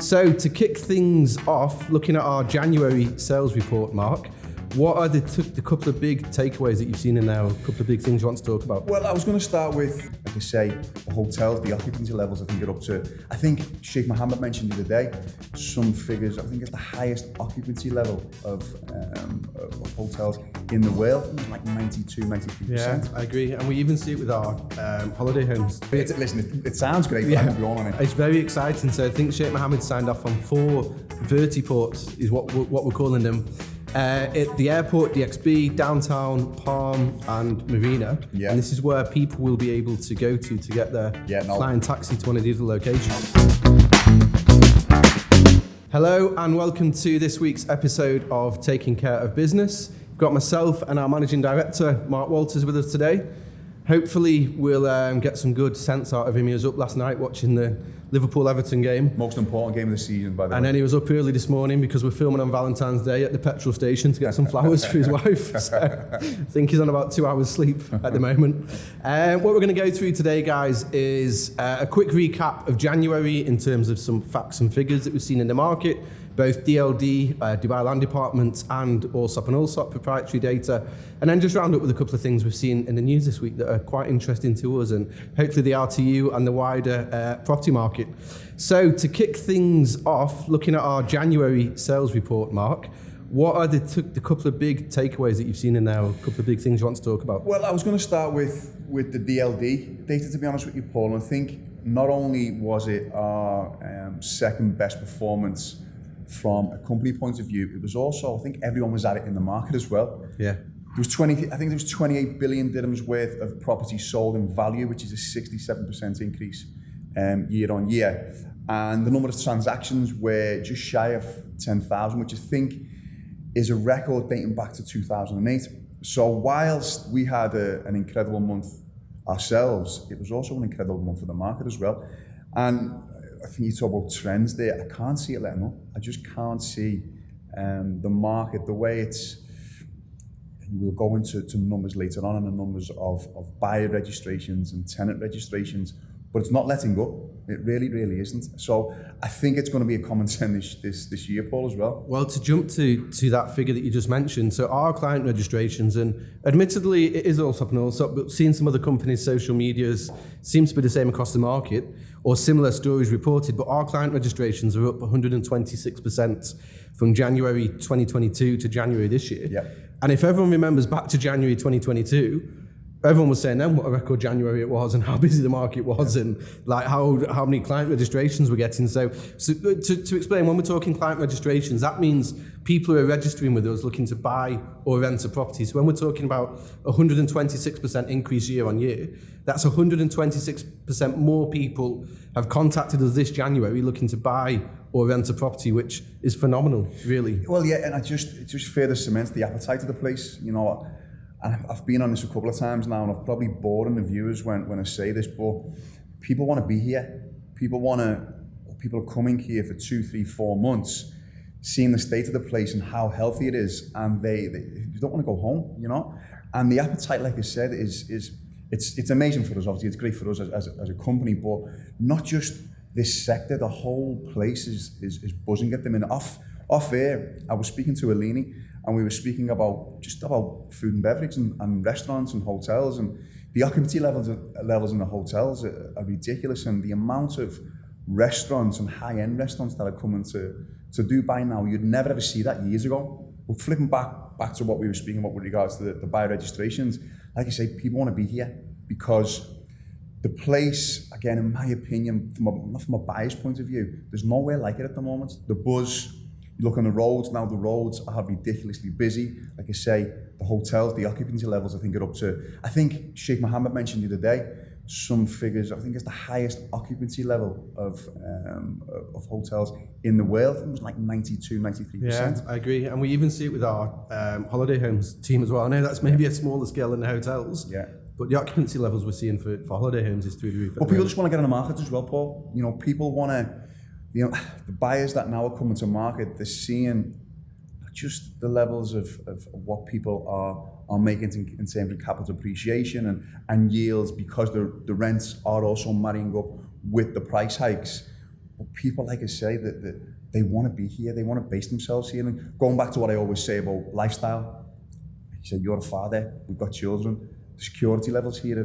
So to kick things off, looking at our January sales report, Mark, what are the couple of big takeaways that you've seen in there, a couple of big things you want to talk about? Well, I was going to start with, like I say, the hotels, the occupancy levels, I think are up to, I think Sheikh Mohammed mentioned the other day, some figures, I think it's the highest occupancy level of hotels in the world, like 92, 93%. Yeah, I agree. And we even see it with our holiday homes. Listen, it sounds great, but I haven't gone on it. It's very exciting. So I think Sheikh Mohammed signed off on 4 vertiports, is what we're calling them. At the airport, DXB, downtown, Palm and Marina. Yeah. And this is where people will be able to go to get their flying taxi to one of the other locations. Hello and welcome to this week's episode of Taking Care of Business. We've got myself and our Managing Director, Marc Walters, with us today. Hopefully we'll get some good sense out of him. He was up last night watching the Liverpool-Everton game. Most important game of the season, by the way. And then he was up early this morning because we're filming on Valentine's Day at the petrol station to get some flowers for his wife. So I think he's on about 2 hours sleep at the moment. What we're going to go through today, guys, is a quick recap of January in terms of some facts and figures that we've seen in the market, both DLD, Dubai Land Department, and Allsop and Allsop proprietary data, and then just round up with a couple of things we've seen in the news this week that are quite interesting to us and hopefully the RTU and the wider property market. So to kick things off, looking at our January sales report, Mark, what are the couple of big takeaways that you've seen in there, a couple of big things you want to talk about? Well, I was going to start with the DLD data, to be honest with you, Paul. And I think not only was it our second best performance from a company point of view, it was also, I think everyone was at it in the market as well. Yeah. There was 28 billion dirhams worth of property sold in value, which is a 67% increase year on year. And the number of transactions were just shy of 10,000, which I think is a record dating back to 2008. So whilst we had an incredible month ourselves, it was also an incredible month for the market as well. And I think you talk about trends there. I can't see it letting up. I just can't see the market the way it's. We'll go into numbers later on, and the numbers of buyer registrations and tenant registrations, but it's not letting go. It really, really isn't. So I think it's going to be a common trend this year, Paul, as well. Well, to jump to that figure that you just mentioned, so our client registrations, and admittedly it is Allsop and Allsop, but seeing some other companies' social medias seems to be the same across the market, or similar stories reported, but our client registrations are up 126% from January 2022 to January this year. Yeah. And if everyone remembers back to January 2022, everyone was saying then what a record January it was and how busy the market was, and like how many client registrations we're getting. So to explain, when we're talking client registrations, that means people who are registering with us looking to buy or rent a property. So when we're talking about 126% increase year on year, that's 126% more people have contacted us this January looking to buy or rent a property, which is phenomenal, really. Well, yeah, and it just further cements the appetite of the place, you know. And I've been on this a couple of times now, and I've probably bored the viewers when I say this, but people want to be here. People are coming here for 2, 3, 4 months, seeing the state of the place and how healthy it is, and they don't want to go home, you know. And the appetite, like I said, it's amazing for us. Obviously, it's great for us as a company, but not just this sector. The whole place is buzzing at them. And off air, I was speaking to Alini, and we were speaking about food and beverage and restaurants and hotels, and the occupancy levels in the hotels are ridiculous, and the amount of restaurants and high-end restaurants that are coming to Dubai now, you'd never ever see that years ago. But flipping back to what we were speaking about with regards to the buyer registrations, like I say, people want to be here because the place, again, in my opinion, not from a buyer's point of view, there's nowhere like it at the moment. The buzz. You look on the roads now, the roads are ridiculously busy. Like I say, the hotels, the occupancy levels, I think are up to, I think Sheikh Mohammed mentioned the other day, some figures, I think it's the highest occupancy level of hotels in the world. I think it was like 92, 93%. Yeah, I agree. And we even see it with our holiday homes team as well. I know that's maybe a smaller scale than the hotels. Yeah. But the occupancy levels we're seeing for holiday homes is through the roof. But people just want to get on the market as well, Paul. You know, people want to, you know, the buyers that now are coming to market, they're seeing just the levels of what people are making in terms of capital appreciation and yields, because the rents are also marrying up with the price hikes. But people, like I say, that they want to be here, they want to base themselves here. And going back to what I always say about lifestyle, like you said, you're a father, we've got children. The security levels here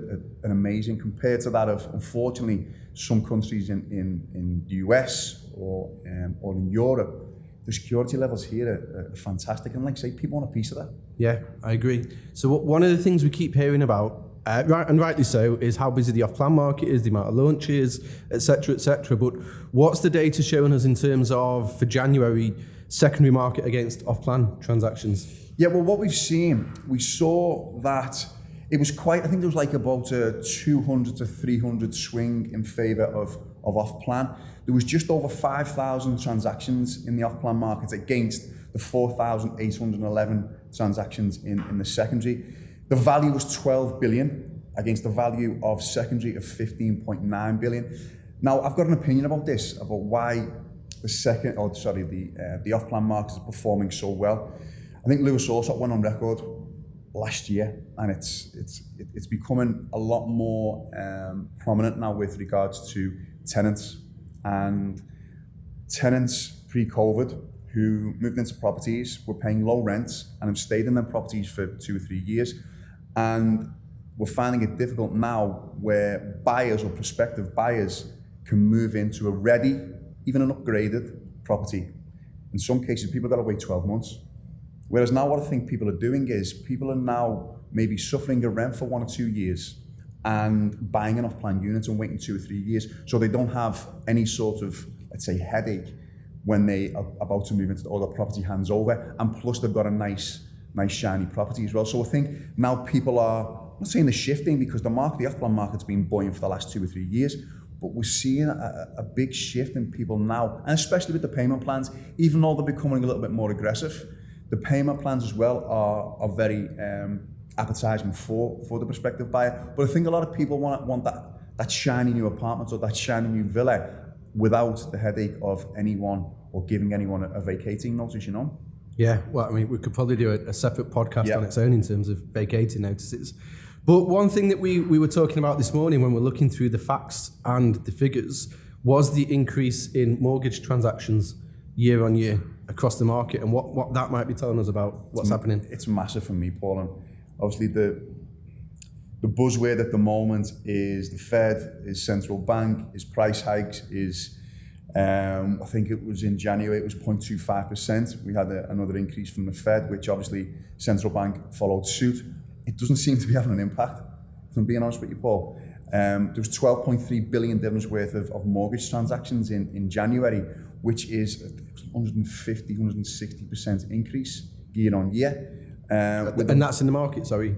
are amazing compared to that of, unfortunately, some countries in the US or in Europe. The security levels here are fantastic, and like I say, people want a piece of that. Yeah, I agree. So one of the things we keep hearing about, right, and rightly so, is how busy the off-plan market is, the amount of launches, etc., etc. But what's the data showing us in terms of, for January, secondary market against off-plan transactions? Yeah, well, what we've seen, we saw that it was quite, I think there was like about a 200 to 300 swing in favour of off-plan. There was just over 5,000 transactions in the off-plan market against the 4,811 transactions in the secondary. The value was 12 billion against the value of secondary of 15.9 billion. Now, I've got an opinion about this, about why the off-plan market is performing so well. I think Lewis Alsop went on record last year, and it's becoming a lot more prominent now with regards to tenants. And tenants pre-COVID who moved into properties were paying low rents and have stayed in their properties for 2 or 3 years. And we're finding it difficult now where buyers or prospective buyers can move into a ready, even an upgraded property. In some cases, people got to wait 12 months. Whereas now what I think people are doing is people are now maybe suffering a rent for 1 or 2 years and buying an off-plan unit and waiting 2 or 3 years, so they don't have any sort of, let's say, headache when they are about to move into the property hands over, and plus they've got a nice shiny property as well. So I think now people are, I'm not saying they're shifting, because the off-plan market's been buoyant for the last 2 or 3 years, but we're seeing a big shift in people now, and especially with the payment plans, even though they're becoming a little bit more aggressive, the payment plans as well are very appetizing for the prospective buyer. But I think a lot of people want that shiny new apartment or that shiny new villa without the headache of anyone or giving anyone a vacating notice, you know? Yeah, well, I mean, we could probably do a separate podcast on its own in terms of vacating notices. But one thing that we were talking about this morning when we're looking through the facts and the figures was the increase in mortgage transactions year on year across the market, and what that might be telling us about what's happening. It's massive for me, Paul, and obviously the buzzword at the moment is the Fed, is central bank, is price hikes, is I think it was in January it was 0.25%. We had another increase from the Fed, which obviously central bank followed suit. It doesn't seem to be having an impact, if I'm being honest with you, Paul. There was 12.3 billion dirhams worth of mortgage transactions in January, which is 150, 160% increase year on year. And that's in the market, sorry?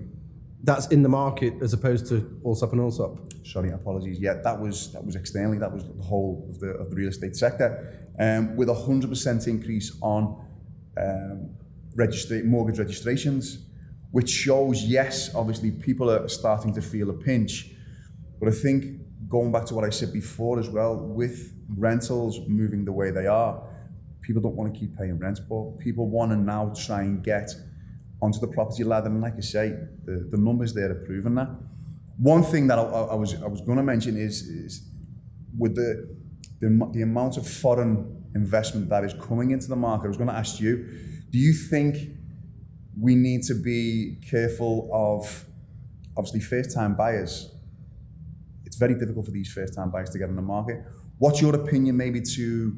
That's in the market as opposed to Allsop and Allsop? Sorry, apologies. Yeah, that was externally, that was the whole of the real estate sector. With 100% increase on mortgage registrations, which shows, yes, obviously people are starting to feel a pinch. But I think, going back to what I said before as well, with rentals moving the way they are, people don't want to keep paying rent, but people want to now try and get onto the property ladder. And like I say, the numbers there are proving that. One thing that I was going to mention is with the amount of foreign investment that is coming into the market, I was going to ask you, do you think we need to be careful of, obviously, first-time buyers? It's very difficult for these first-time buyers to get on the market. What's your opinion maybe to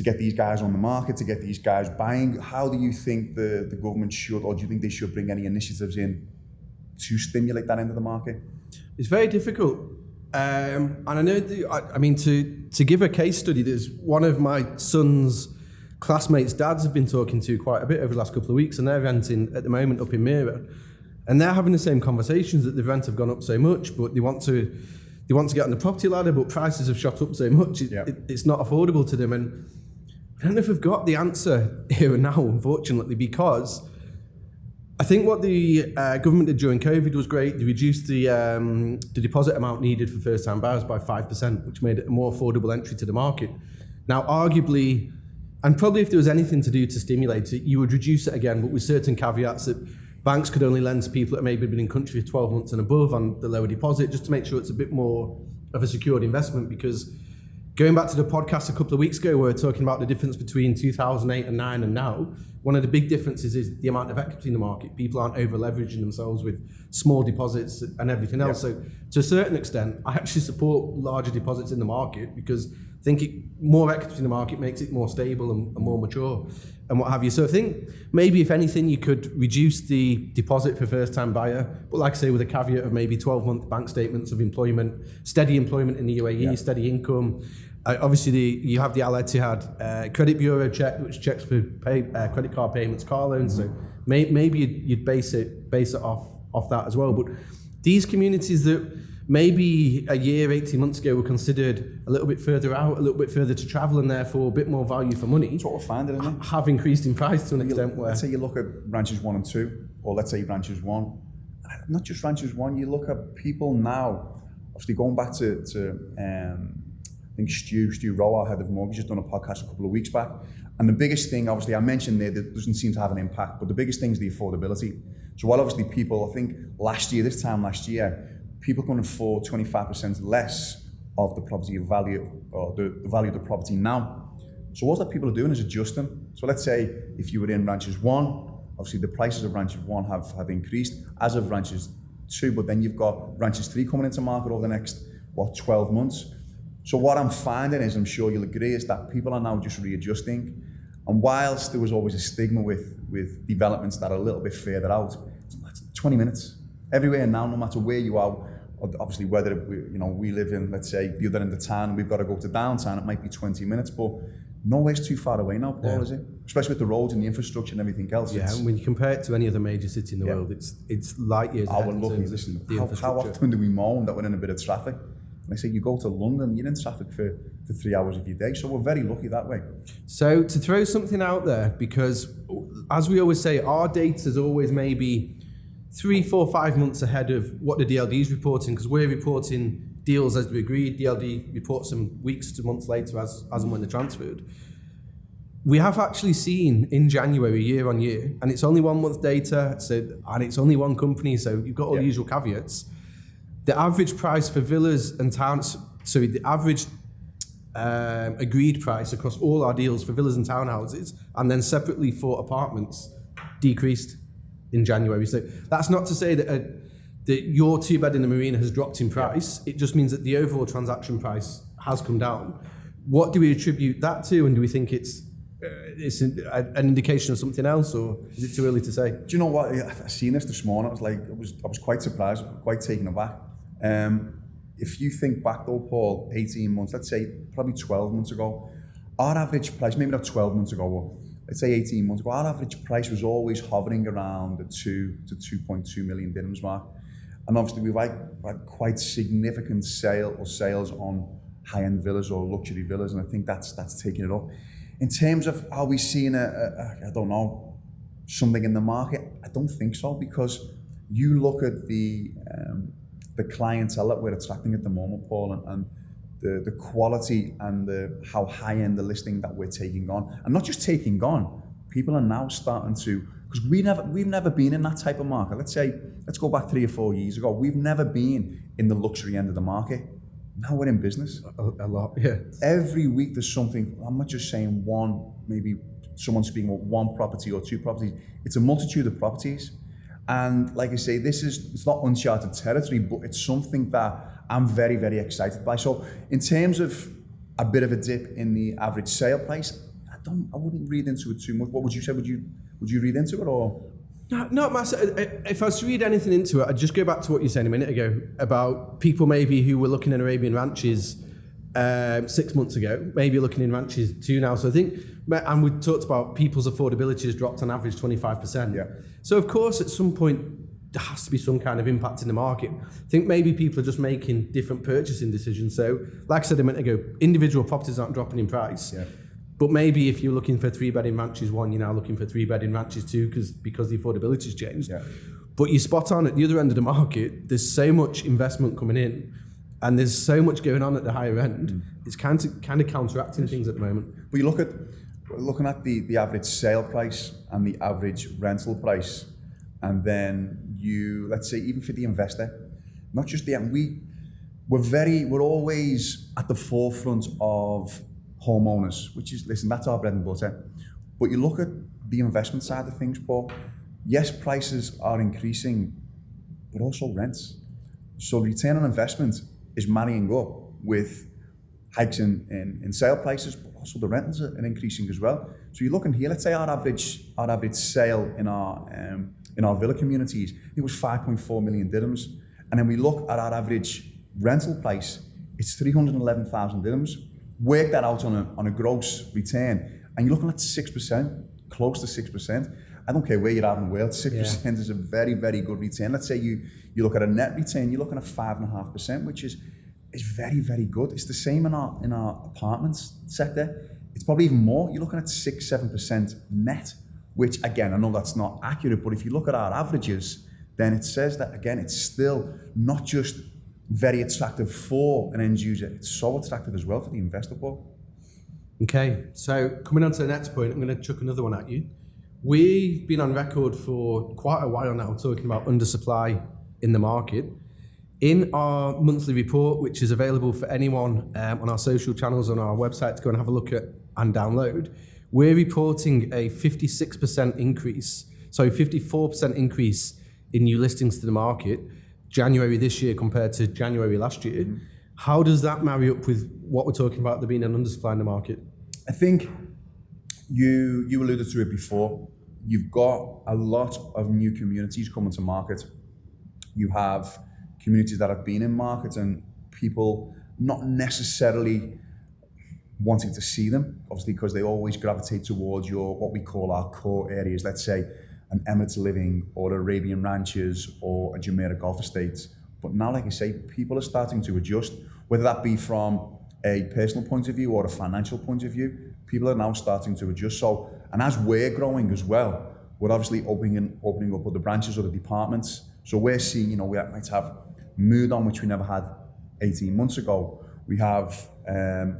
get these guys on the market, to get these guys buying? How do you think the government should, or do you think they should bring any initiatives in to stimulate that end of the market? It's very difficult. And I know, to give a case study, there's one of my son's classmates' dads have been talking to quite a bit over the last couple of weeks, and they're renting at the moment up in Mira. And they're having the same conversations, that the rent have gone up so much, but they want to get on the property ladder, but prices have shot up so much, it's not affordable to them. And I don't know if we've got the answer here and now, unfortunately, because I think what the government did during COVID was great. They reduced the deposit amount needed for first-time buyers by 5%, which made it a more affordable entry to the market. Now, arguably, and probably if there was anything to do to stimulate it, you would reduce it again, but with certain caveats that banks could only lend to people that maybe been in country for 12 months and above on the lower deposit, just to make sure it's a bit more of a secured investment, because Going back to the podcast a couple of weeks ago, we were talking about the difference between 2008 and 9 and now. One of the big differences is the amount of equity in the market. People aren't over leveraging themselves with small deposits and everything else. So to a certain extent, I actually support larger deposits in the market because I think more equity in the market makes it more stable and more mature and what have you. So I think maybe if anything, you could reduce the deposit for first-time buyer, but like I say, with a caveat of maybe 12-month bank statements of employment, steady employment in the UAE, steady income. Obviously, you have the Al Ittihad credit bureau check, which checks for credit card payments, car loans. So maybe you'd base it off that as well. But these communities that maybe a year, 18 months ago were considered a little bit further out, a little bit further to travel, and therefore a bit more value for money. That's what we're finding, isn't it? Have increased in price to an extent where... Let's say you look at branches 1 and 2, or let's say branches 1. Not just branches 1, you look at people now, obviously going back to I think Stu Rowe, our head of mortgage, has done a podcast a couple of weeks back. And the biggest thing, obviously, I mentioned there that doesn't seem to have an impact, but the biggest thing is the affordability. So while obviously people, I think this time last year, people can afford 25% less of the property value, or the value of the property now. So what that people are doing is adjusting. So let's say if you were in branches 1, obviously the prices of branches 1 have increased, as of branches 2, but then you've got branches 3 coming into market over the next, 12 months. So what I'm finding is, I'm sure you'll agree, is that people are now just readjusting. And whilst there was always a stigma with developments that are a little bit further out, it's 20 minutes. Everywhere now, no matter where you are, obviously whether we live in, let's say, the other end of town, we've got to go to downtown, it might be 20 minutes, but nowhere's too far away now, Paul, is it? Especially with the roads and the infrastructure and everything else. Yeah, and when you compare it to any other major city in the world, it's light years ahead. How often do we moan that we're in a bit of traffic? And I say, you go to London, you're in traffic for 3 hours of your day. So we're very lucky that way. So to throw something out there, because as we always say, our data is always maybe 3, 4, 5 months ahead of what the DLD is reporting, because we're reporting deals as we agreed. DLD reports them weeks to months later as and when they're transferred. We have actually seen in January, year on year, and it's only 1 month data, and it's only one company, so you've got all the usual caveats. The average price for villas and towns, the average agreed price across all our deals for villas and townhouses, and then separately for apartments, decreased in January. So that's not to say that your 2-bed in the marina has dropped in price. It just means that the overall transaction price has come down. What do we attribute that to, and do we think it's an indication of something else, or is it too early to say? Do you know what? I seen this morning. I was quite surprised, quite taken aback. If you think back though, Paul, 18 months, let's say probably 12 months ago, our average price, maybe not 12 months ago, but let's say 18 months ago, our average price was always hovering around the 2 to 2.2 million dirhams mark. And obviously we've had quite significant sales on high-end villas or luxury villas, and I think that's taking it up. In terms of are we seeing I don't know, something in the market? I don't think so, because you look at the clientele that we're attracting at the moment, Paul, and the quality and how high-end the listing that we're taking on. And not just taking on, people are now starting to, because we've never been in that type of market. Let's go back 3 or 4 years ago. We've never been in the luxury end of the market. Now we're in business. A lot, yeah. Every week there's something. I'm not just saying one, maybe someone speaking about one property or 2 properties. It's a multitude of properties. And like I say, it's not uncharted territory, but it's something that I'm very, very excited by. So in terms of a bit of a dip in the average sale price, I wouldn't read into it too much. What would you say? Would you read into it, or? Not massive. If I was to read anything into it, I'd just go back to what you said a minute ago about people maybe who were looking at Arabian ranches 6 months ago, maybe looking in ranches 2 now. So I think, and we talked about people's affordability has dropped on average 25%. Yeah. So of course, at some point, there has to be some kind of impact in the market. I think maybe people are just making different purchasing decisions. So like I said a minute ago, individual properties aren't dropping in price. Yeah. But maybe if you're looking for 3-bed in ranches 1, you're now looking for 3-bed in ranches 2 because the affordability's changed. Yeah. But you're spot on at the other end of the market. There's so much investment coming in, and there's so much going on at the higher end. It's kind of counteracting things at the moment. But you looking at the average sale price and the average rental price, and then let's say even for the investor, not just we're always at the forefront of homeowners, which is, listen, that's our bread and butter. But you look at the investment side of things, Paul, yes, prices are increasing, but also rents. So return on investment is marrying up with hikes in sale prices, but also the rentals are increasing as well. So you're looking here, let's say our average sale in our villa communities, it was 5.4 million dirhams. And then we look at our average rental price, it's 311,000 dirhams. Work that out on a gross return, and you're looking at 6%, close to 6%. I don't care where you're at in the world, 6% is a very, very good return. Let's say you look at a net return, you're looking at 5.5%, which is very, very good. It's the same in our apartments sector. It's probably even more. You're looking at 6-7% net, which again, I know that's not accurate, but if you look at our averages, then it says that again, it's still not just very attractive for an end user, it's so attractive as well for the investor. Okay, so coming on to the next point, I'm going to chuck another one at you. We've been on record for quite a while now talking about undersupply in the market. In our monthly report, which is available for anyone on our social channels, on our website to go and have a look at and download, we're reporting a 54% increase in new listings to the market, January this year compared to January last year. Mm-hmm. How does that marry up with what we're talking about there being an undersupply in the market? I think you alluded to it before. You've got a lot of new communities coming to market. You have communities that have been in market and people not necessarily wanting to see them, obviously, because they always gravitate towards what we call our core areas. Let's say an Emirates Living or Arabian Ranches or a Jumeirah Golf Estate. But now, like I say, people are starting to adjust, whether that be from a personal point of view or a financial point of view. People are now starting to adjust. So, and as we're growing as well, we're obviously opening up other branches, other departments. So we're seeing, we might have Moodon, which we never had 18 months ago. We have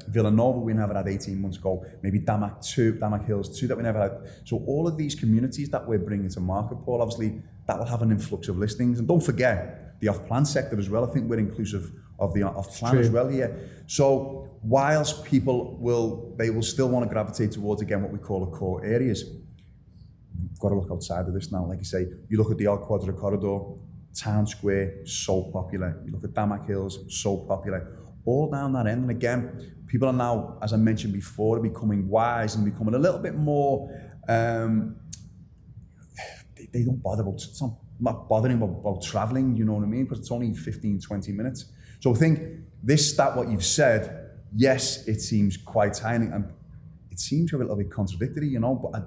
Villanova, we never had 18 months ago. Maybe Damak Hills 2 that we never had. So all of these communities that we're bringing to market, Paul, obviously that will have an influx of listings. And don't forget the off-plan sector as well. I think we're inclusive of the off-plan as well here. So whilst people will still want to gravitate towards, again, what we call the core areas, we've got to look outside of this now. Like you say, you look at the Al Quadra corridor, Town Square, so popular. You look at Damak Hills, so popular. All down that end. And again, people are now, as I mentioned before, becoming wise and becoming a little bit more, they don't bother about, it's not bothering about traveling, you know what I mean? Because it's only 15, 20 minutes. So I think this stat, what you've said, yes, it seems quite tiny and it seems a little bit contradictory, but I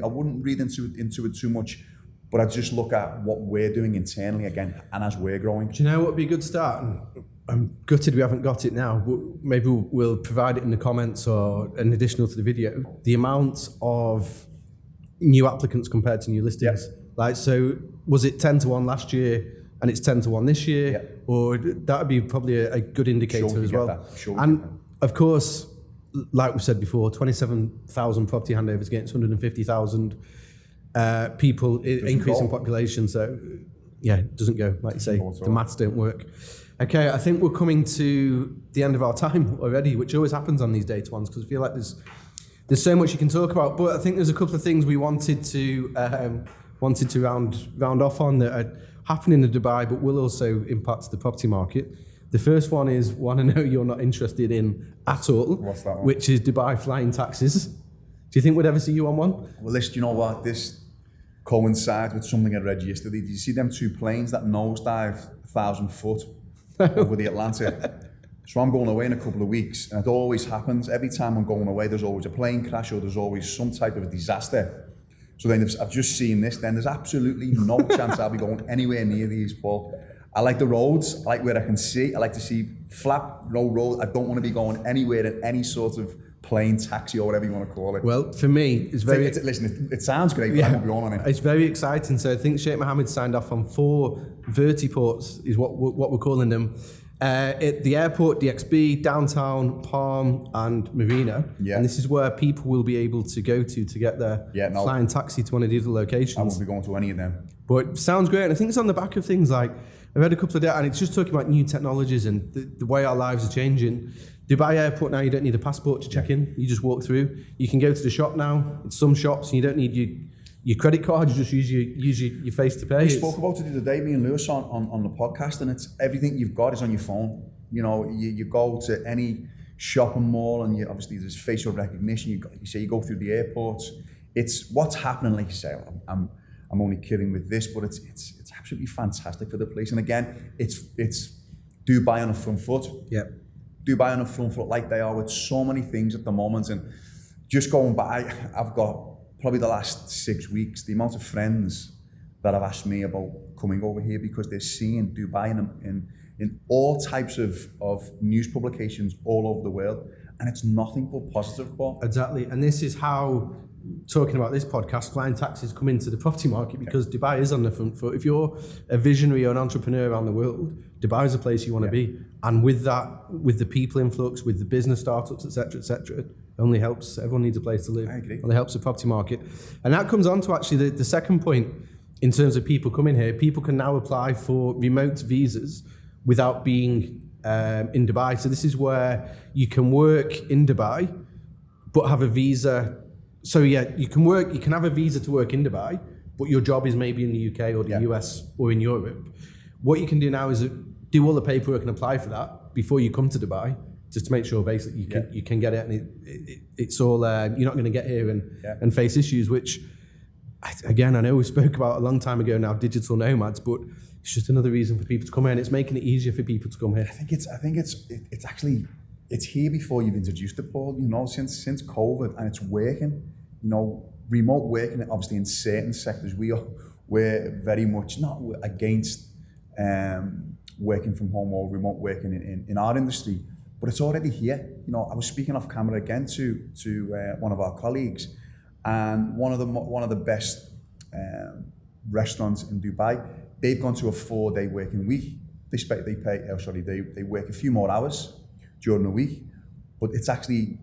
wouldn't read into it too much. But I just look at what we're doing internally again, and as we're growing. Do you know what would be a good start? I'm gutted we haven't got it now, but maybe we'll provide it in the comments or an additional to the video. The amount of new applicants compared to new listings. Yep. Like, so was it 10-1 last year and it's 10-1 this year? Yep. Or that would be probably a good indicator as well. And of course, like we said before, 27,000 property handovers against 150,000 people, increase in population. So yeah, it doesn't go, like you say, the maths don't work. Okay, I think we're coming to the end of our time already, which always happens on these data ones because I feel like there's so much you can talk about. But I think there's a couple of things we wanted to round off on that are happening in Dubai, but will also impact the property market. The first one is one I know you're not interested in at all. What's that one? Which is Dubai flying taxis. Do you think we'd ever see you on one? Well, listen, you know what? This coincides with something I read yesterday. Did you see them two planes that nosedive 1,000 foot over the Atlantic? So I'm going away in a couple of weeks, and it always happens. Every time I'm going away, there's always a plane crash or there's always some type of a disaster. So then I've just seen this, then there's absolutely no chance I'll be going anywhere near these, Paul. I like the roads, I like where I can see, I like to see flat, no road. I don't want to be going anywhere in any sort of plane, taxi, or whatever you want to call it. Well, for me, it's very... Listen, it sounds great, but I won't be on it. It's very exciting. So I think Sheikh Mohammed signed off on 4 vertiports, is what we're calling them. At the airport, DXB, downtown, Palm, and Marina. Yeah. And this is where people will be able to go to get their flying taxi to one of the other locations. I won't be going to any of them. But it sounds great. And I think it's on the back of things like I've had a couple of days, and it's just talking about new technologies and the way our lives are changing. Dubai Airport now, you don't need a passport to check in. You just walk through. You can go to the shop now. In some shops, and you don't need your credit card. You just use your face to pay. We spoke about it the other day, me and Lewis on the podcast, and it's everything you've got is on your phone. You know, you go to any shopping mall, and obviously there's facial recognition. You go through the airports. It's what's happening. Like you say, I'm only kidding with this, but it's absolutely fantastic for the place. And again, it's Dubai on the front foot. Yeah. Dubai on the front foot, like they are with so many things at the moment. And just going by, I've got probably the last 6 weeks, the amount of friends that have asked me about coming over here because they're seeing Dubai in all types of news publications all over the world. And it's nothing but positive, Paul. Exactly. And this is how, talking about this podcast, flying taxis come into the property market, because Dubai is on the front foot. If you're a visionary or an entrepreneur around the world, Dubai is a place you want to be. And with that, with the people influx, with the business startups, et cetera, only helps. Everyone needs a place to live. I agree. Only helps the property market. And that comes on to actually the second point in terms of people coming here. People can now apply for remote visas without being in Dubai. So this is where you can work in Dubai, but have a visa. So yeah, you can have a visa to work in Dubai, but your job is maybe in the UK or the US or in Europe. What you can do now is do all the paperwork and apply for that before you come to Dubai, just to make sure basically you can get it, and it's all you're not going to get here and face issues, which again I know we spoke about a long time ago now, digital nomads, but it's just another reason for people to come here, and it's making it easier for people to come here. I think it's actually here before you've introduced it, Paul. You know, since COVID, and it's working. You know, remote working, obviously in certain sectors, we're very much not against working from home or remote working in our industry, but it's already here. You know, I was speaking off camera again to one of our colleagues, and one of the best restaurants in Dubai, they've gone to a 4-day working week. They work a few more hours during the week, but it's actually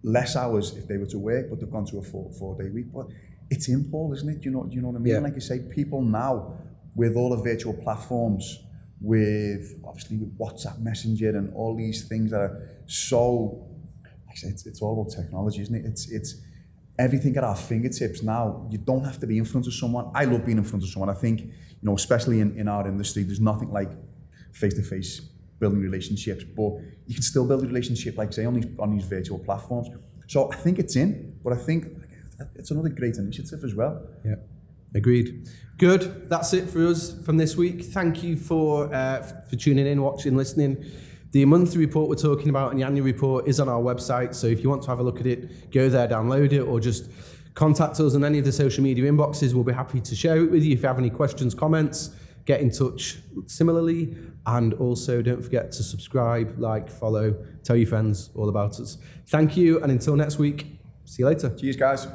less hours if they were to work, but they've gone to a 4-day week. But it's in, Paul, isn't it? Do you know what I mean? Yeah. Like you say, people now with all the virtual platforms, with WhatsApp Messenger and all these things that are so, like I say, it's all about technology, isn't it? It's everything at our fingertips now. You don't have to be in front of someone. I love being in front of someone. I think, you know, especially in our industry, there's nothing like face-to-face building relationships, but you can still build a relationship, like say, on these virtual platforms. So I think it's in, but I think it's another great initiative as well. Yeah, agreed. Good. That's it for us from this week. Thank you for tuning in, watching, listening. The monthly report we're talking about and the annual report is on our website. So if you want to have a look at it, go there, download it, or just contact us on any of the social media inboxes. We'll be happy to share it with you. If you have any questions, comments, get in touch similarly. And also don't forget to subscribe, like, follow, tell your friends all about us. Thank you. And until next week, see you later. Cheers, guys.